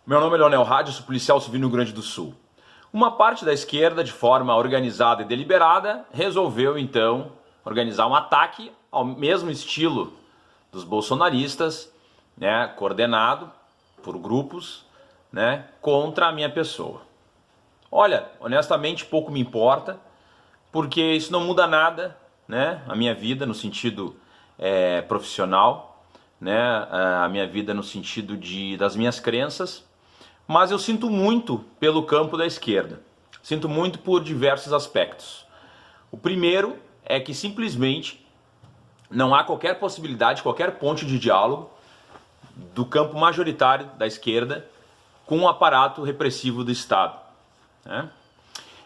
Meu nome é Leonel Rádio, sou policial civil no Rio Grande do Sul. Uma parte da esquerda, de forma organizada e deliberada, resolveu então organizar um ataque ao mesmo estilo dos bolsonaristas, coordenado por grupos, contra a minha pessoa. Olha, honestamente pouco me importa, porque isso não muda nada, a minha vida no sentido profissional, a minha vida no sentido das minhas crenças. Mas eu sinto muito pelo campo da esquerda, sinto muito por diversos aspectos. O primeiro é que simplesmente não há qualquer possibilidade, qualquer ponte de diálogo do campo majoritário da esquerda com o aparato repressivo do Estado.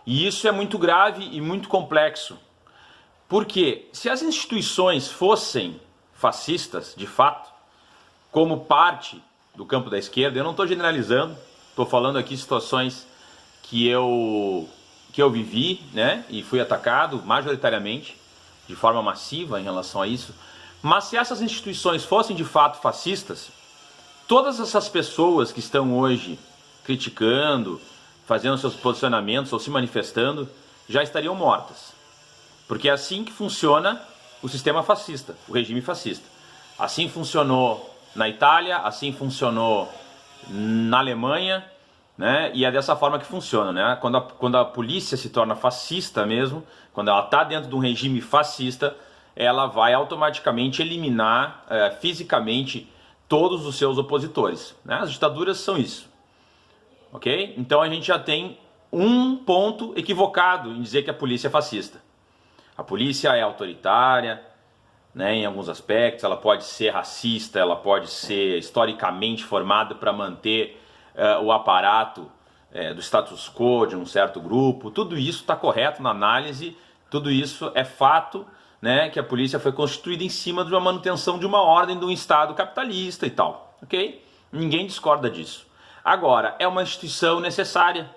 E isso é muito grave e muito complexo, porque se as instituições fossem fascistas, de fato, como parte do campo da esquerda, eu não estou generalizando, estou falando aqui situações que eu vivi, e fui atacado majoritariamente, de forma massiva em relação a isso. Mas se essas instituições fossem de fato fascistas, todas essas pessoas que estão hoje criticando, fazendo seus posicionamentos ou se manifestando, já estariam mortas. Porque é assim que funciona o sistema fascista, o regime fascista. Assim funcionou na Itália, assim funcionou na Alemanha, e é dessa forma que funciona, Quando a polícia se torna fascista mesmo, quando ela está dentro de um regime fascista, ela vai automaticamente eliminar fisicamente todos os seus opositores, As ditaduras são isso, ok? Então a gente já tem um ponto equivocado em dizer que a polícia é fascista. A polícia é autoritária, em alguns aspectos, ela pode ser racista, ela pode ser historicamente formada para manter o aparato do status quo de um certo grupo. Tudo isso está correto na análise, tudo isso é fato, que a polícia foi constituída em cima de uma manutenção de uma ordem de um Estado capitalista e tal, ok? Ninguém discorda disso. Agora, é uma instituição necessária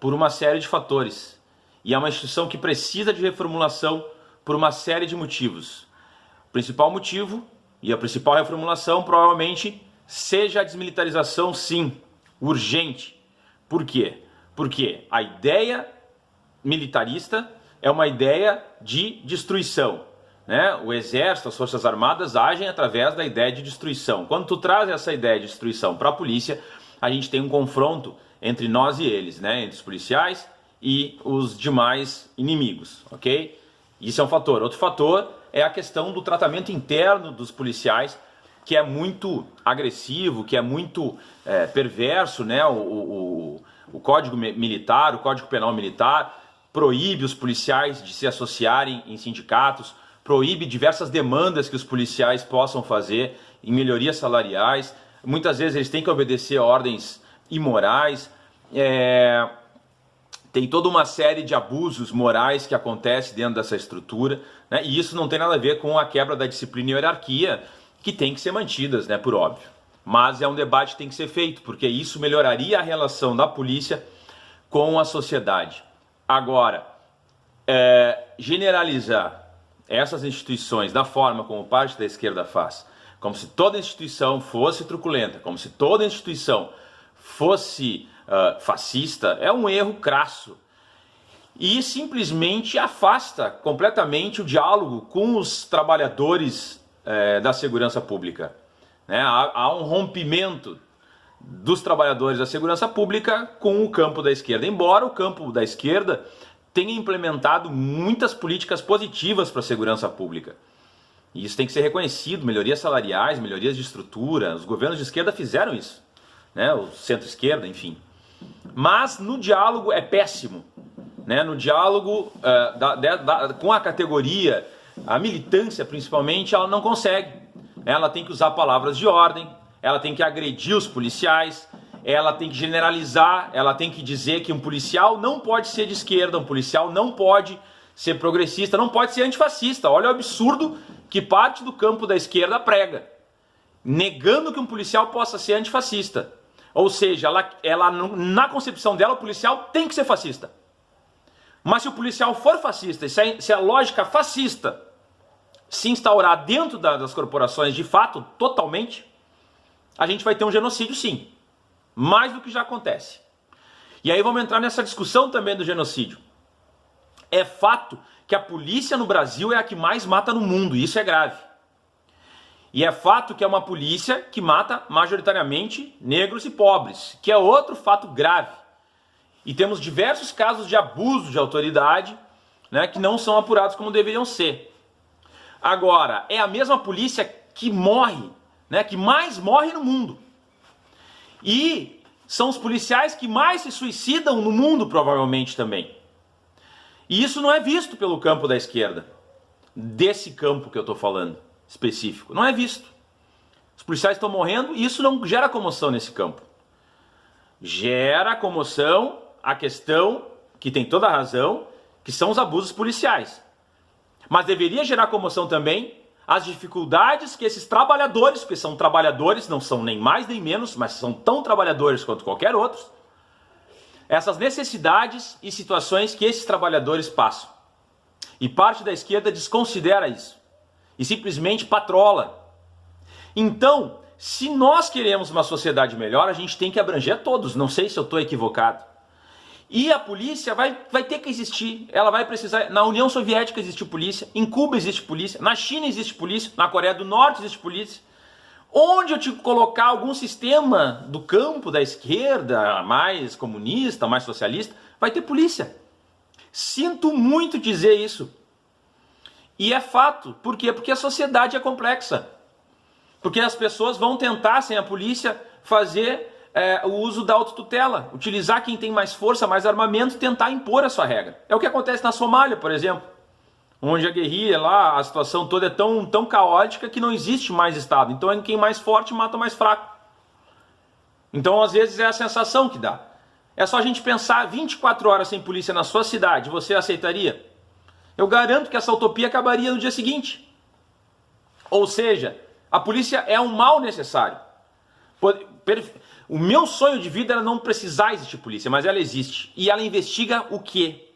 por uma série de fatores, e é uma instituição que precisa de reformulação por uma série de motivos. O principal motivo e a principal reformulação provavelmente seja a desmilitarização, sim, urgente. Por quê? Porque a ideia militarista é uma ideia de destruição. O exército, as forças armadas agem através da ideia de destruição. Quando tu traz essa ideia de destruição para a polícia, a gente tem um confronto entre nós e eles, entre os policiais e os demais inimigos, ok? Isso é um fator. Outro fator é a questão do tratamento interno dos policiais, que é muito agressivo, que é muito perverso, O Código Militar, o Código Penal Militar, proíbe os policiais de se associarem em sindicatos, proíbe diversas demandas que os policiais possam fazer em melhorias salariais. Muitas vezes eles têm que obedecer a ordens imorais. Tem toda uma série de abusos morais que acontece dentro dessa estrutura, e isso não tem nada a ver com a quebra da disciplina e hierarquia, que tem que ser mantidas, por óbvio. Mas é um debate que tem que ser feito, porque isso melhoraria a relação da polícia com a sociedade. Agora, generalizar essas instituições da forma como parte da esquerda faz, como se toda instituição fosse truculenta, como se toda instituição fosse fascista, é um erro crasso. E simplesmente afasta completamente o diálogo com os trabalhadores da segurança pública. Há um rompimento dos trabalhadores da segurança pública com o campo da esquerda. Embora o campo da esquerda tenha implementado muitas políticas positivas para a segurança pública. E isso tem que ser reconhecido, melhorias salariais, melhorias de estrutura. Os governos de esquerda fizeram isso, o centro-esquerda, enfim. Mas no diálogo é péssimo. No diálogo com a categoria, a militância principalmente, ela não consegue. Ela tem que usar palavras de ordem, ela tem que agredir os policiais, ela tem que generalizar, ela tem que dizer que um policial não pode ser de esquerda, um policial não pode ser progressista, não pode ser antifascista. Olha o absurdo que parte do campo da esquerda prega, negando que um policial possa ser antifascista. Ou seja, ela na concepção dela, o policial tem que ser fascista. Mas se o policial for fascista, se a lógica fascista se instaurar dentro das corporações de fato, totalmente, a gente vai ter um genocídio, sim. mais do que já acontece. E aí vamos entrar nessa discussão também do genocídio. É fato que a polícia no Brasil é a que mais mata no mundo, e isso é grave. E é fato que é uma polícia que mata majoritariamente negros e pobres, que é outro fato grave. E temos diversos casos de abuso de autoridade, né, que não são apurados como deveriam ser. Agora, é a mesma polícia que morre, né, que mais morre no mundo. E são os policiais que mais se suicidam no mundo, provavelmente também. E isso não é visto pelo campo da esquerda, desse campo que eu estou falando, específico. Não é visto. Os policiais estão morrendo e isso não gera comoção nesse campo. Gera comoção a questão, que tem toda a razão, que são os abusos policiais. Mas deveria gerar comoção também as dificuldades que esses trabalhadores, porque são trabalhadores, não são nem mais nem menos, mas são tão trabalhadores quanto qualquer outro, essas necessidades e situações que esses trabalhadores passam. E parte da esquerda desconsidera isso e simplesmente patrola. Então, se nós queremos uma sociedade melhor, a gente tem que abranger todos. Não sei se eu estou equivocado. E a polícia vai ter que existir, ela vai precisar. Na União Soviética existe polícia, em Cuba existe polícia, na China existe polícia, na Coreia do Norte existe polícia. Onde eu te colocar algum sistema do campo da esquerda, mais comunista, mais socialista, vai ter polícia. Sinto muito dizer isso. E é fato. Por quê? Porque a sociedade é complexa. Porque as pessoas vão tentar, sem a polícia, fazer o uso da autotutela, utilizar quem tem mais força, mais armamento, tentar impor a sua regra. É o que acontece na Somália, por exemplo, onde a guerrilha lá, a situação toda é tão caótica que não existe mais Estado. Então quem mais forte mata o mais fraco. Então às vezes é a sensação que dá. É só a gente pensar 24 horas sem polícia na sua cidade, você aceitaria? Eu garanto que essa utopia acabaria no dia seguinte. Ou seja, a polícia é um mal necessário. O meu sonho de vida era não precisar existir polícia, mas ela existe. E ela investiga o quê?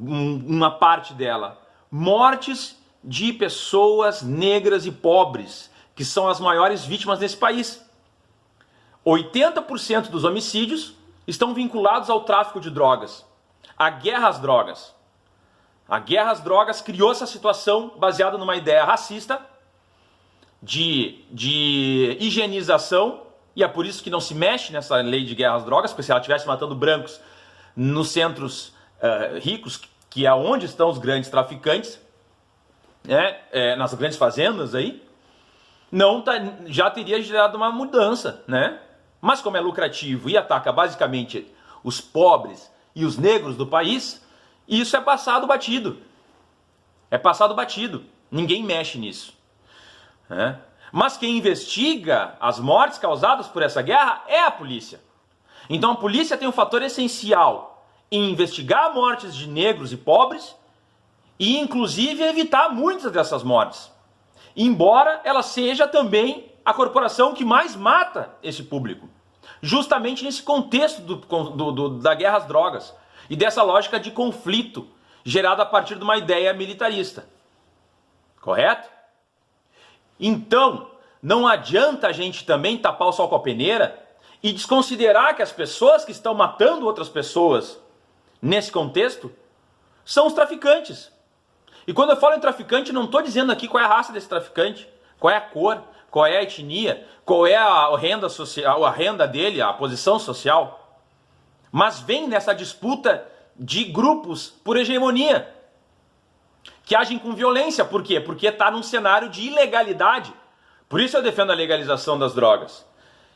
Uma parte dela. Mortes de pessoas negras e pobres, que são as maiores vítimas desse país. 80% dos homicídios estão vinculados ao tráfico de drogas, à guerra às drogas. A guerra às drogas criou essa situação baseada numa ideia racista de higienização. E é por isso que não se mexe nessa lei de guerra às drogas, porque se ela estivesse matando brancos nos centros ricos, que é onde estão os grandes traficantes, nas grandes fazendas aí, já teria gerado uma mudança, né? Mas como é lucrativo e ataca basicamente os pobres e os negros do país, isso é passado batido. É passado batido. Ninguém mexe nisso, né? Mas quem investiga as mortes causadas por essa guerra é a polícia. Então a polícia tem um fator essencial em investigar mortes de negros e pobres e inclusive evitar muitas dessas mortes. Embora ela seja também a corporação que mais mata esse público. Justamente nesse contexto da guerra às drogas e dessa lógica de conflito gerada a partir de uma ideia militarista. Correto? Então, não adianta a gente também tapar o sol com a peneira e desconsiderar que as pessoas que estão matando outras pessoas nesse contexto são os traficantes. E quando eu falo em traficante, não estou dizendo aqui qual é a raça desse traficante, qual é a cor, qual é a etnia, qual é a renda social, a renda dele, a posição social. Mas vem nessa disputa de grupos por hegemonia, que agem com violência. Por quê? Porque está num cenário de ilegalidade. Por isso eu defendo a legalização das drogas.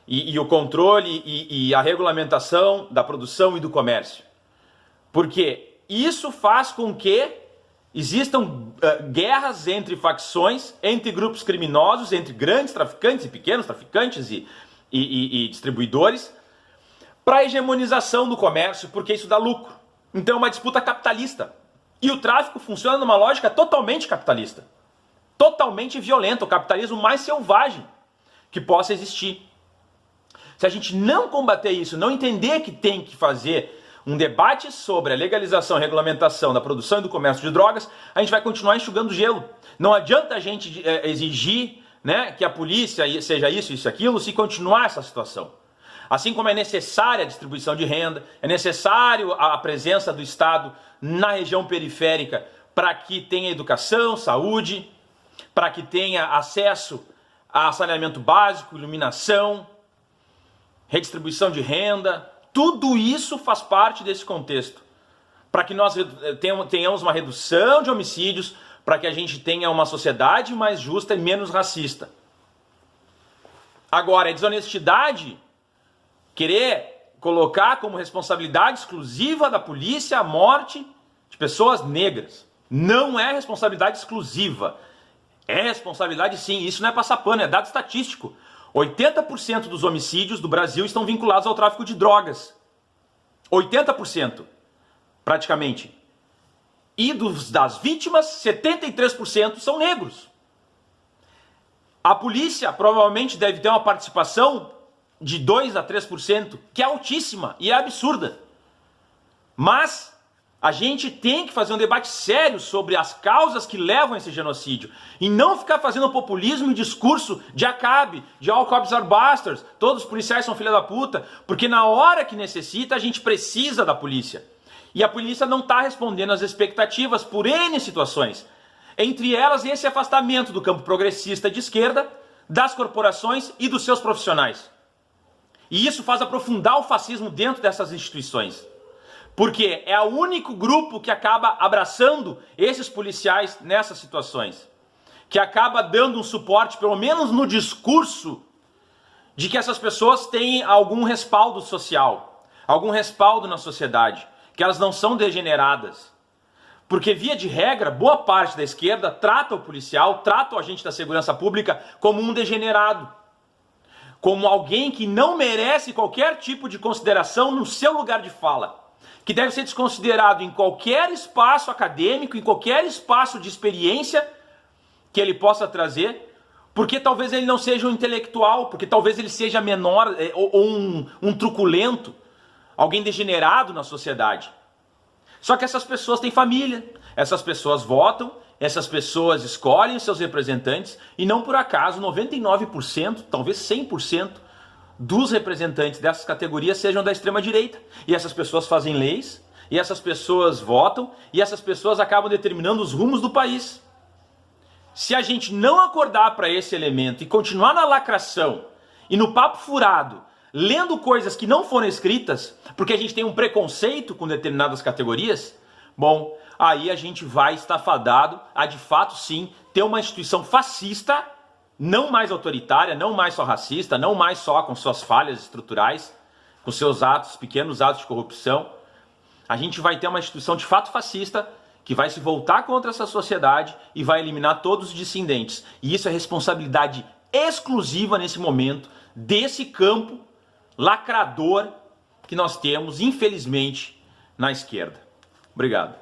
E o controle e a regulamentação da produção e do comércio. Porque isso faz com que existam guerras entre facções, entre grupos criminosos, entre grandes traficantes e pequenos traficantes e distribuidores, para a hegemonização do comércio, porque isso dá lucro. Então é uma disputa capitalista. E o tráfico funciona numa lógica totalmente capitalista. Totalmente violenta, o capitalismo mais selvagem que possa existir. Se a gente não combater isso, não entender que tem que fazer um debate sobre a legalização e regulamentação da produção e do comércio de drogas, a gente vai continuar enxugando gelo. Não adianta a gente exigir, né, que a polícia seja isso, isso e aquilo, se continuar essa situação. Assim como é necessária a distribuição de renda, é necessário a presença do Estado na região periférica para que tenha educação, saúde, para que tenha acesso a saneamento básico, iluminação, redistribuição de renda. Tudo isso faz parte desse contexto. Para que nós tenhamos uma redução de homicídios, para que a gente tenha uma sociedade mais justa e menos racista. Agora, é desonestidade querer colocar como responsabilidade exclusiva da polícia a morte de pessoas negras. Não é responsabilidade exclusiva. É responsabilidade sim. Isso não é passar pano, é dado estatístico. 80% dos homicídios do Brasil estão vinculados ao tráfico de drogas. 80%, praticamente. E das vítimas, 73% são negros. A polícia provavelmente deve ter uma participação de 2 a 3%, que é altíssima e é absurda. Mas a gente tem que fazer um debate sério sobre as causas que levam a esse genocídio. E não ficar fazendo populismo e discurso de Acabe, de all cops are bastards, todos os policiais são filha da puta, porque na hora que necessita a gente precisa da polícia. E a polícia não está respondendo às expectativas por N situações. Entre elas, esse afastamento do campo progressista de esquerda, das corporações e dos seus profissionais. E isso faz aprofundar o fascismo dentro dessas instituições. Porque é o único grupo que acaba abraçando esses policiais nessas situações. Que acaba dando um suporte, pelo menos no discurso, de que essas pessoas têm algum respaldo social, algum respaldo na sociedade, que elas não são degeneradas. Porque, via de regra, boa parte da esquerda trata o policial, trata o agente da segurança pública como um degenerado. Como alguém que não merece qualquer tipo de consideração no seu lugar de fala. Que deve ser desconsiderado em qualquer espaço acadêmico, em qualquer espaço de experiência que ele possa trazer, porque talvez ele não seja um intelectual, porque talvez ele seja menor ou um truculento, alguém degenerado na sociedade. Só que essas pessoas têm família, essas pessoas votam, essas pessoas escolhem os seus representantes e não por acaso 99%, talvez 100% dos representantes dessas categorias sejam da extrema-direita. E essas pessoas fazem leis, e essas pessoas votam, e essas pessoas acabam determinando os rumos do país. Se a gente não acordar para esse elemento e continuar na lacração e no papo furado, lendo coisas que não foram escritas, porque a gente tem um preconceito com determinadas categorias, bom, aí a gente vai estar fadado a de fato sim ter uma instituição fascista, não mais autoritária, não mais só racista, não mais só com suas falhas estruturais, com seus atos, pequenos atos de corrupção. A gente vai ter uma instituição de fato fascista que vai se voltar contra essa sociedade e vai eliminar todos os dissidentes. E isso é responsabilidade exclusiva nesse momento desse campo lacrador que nós temos, infelizmente, na esquerda. Obrigado.